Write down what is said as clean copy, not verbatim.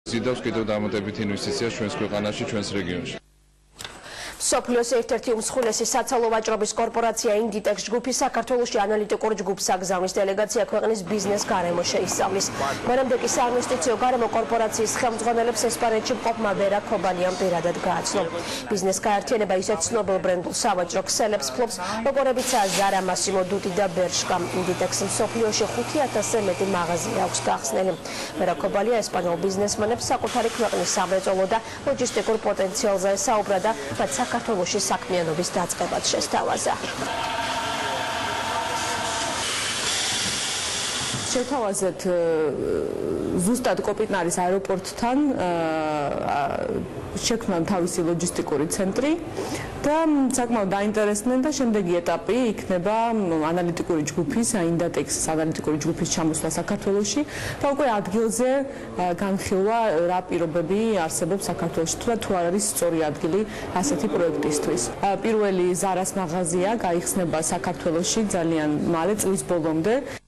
ზიდავს კიდევ დამატებით ინვესტიციას ჩვენს ქვეყანაში, ჩვენს რეგიონში. სოფლიოს ერთ-ერთი უმსხვილესი საცალო ვაჭრობის კორპორაცია ინდიტექს ჯგუფი საქართველოში ანალიტიკურ ჯგუფს აგზავნის დელეგაცია ქვეყნის ბიზნეს გარემო შეისწავლის. მანამდე კი საინვესტიციო გარემო კორპორაციის ხელმძღვანელებს ესპანეთში მყოფმა ვერა ქობალიამ პირადად გააცნო. ბიზნეს გაერთიანება ისეთ ცნობილ ბრენდულ სავაჭრო ქსელებს ფლობს, როგორებიცაა Zara, Massimo Dutti და Bershka. ინდიტექს მსოფლიოში 5000-ზე მეტი მაღაზია აქვს გახსნილი. ვერა ქობალია ესპანელ ბიზნესმენებს საკუთარი ქვეყნის სამრეწველო და ლოჯისტიკურ პოტენციალზე ესაუბრა და საქართველოში საქმიანობის დაწყებად შესთავაზა. შევთავაზეთ ზუსტად კოპიტნარის აეროპორტთან შექმნან თავისი ლოჯისტიკური ცენტრი და საკმაოდ დაინტერესდნენ და შემდეგი ეტაპი იქნება ანალიტიკური ჯგუფის ინდიტექს ანალიტიკური ჯგუფის ჩამოსვლა საქართველოში და უკვე ადგილზე განხილვა რა პირობები არსებობს საქართველოში თუ არ არის სწორი ადგილი ასეთი პროექტისთვის. პირველი Zara-ს მაღაზია გაიხსნება საქართველოში ძალიან მალე წლის ბოლომდე.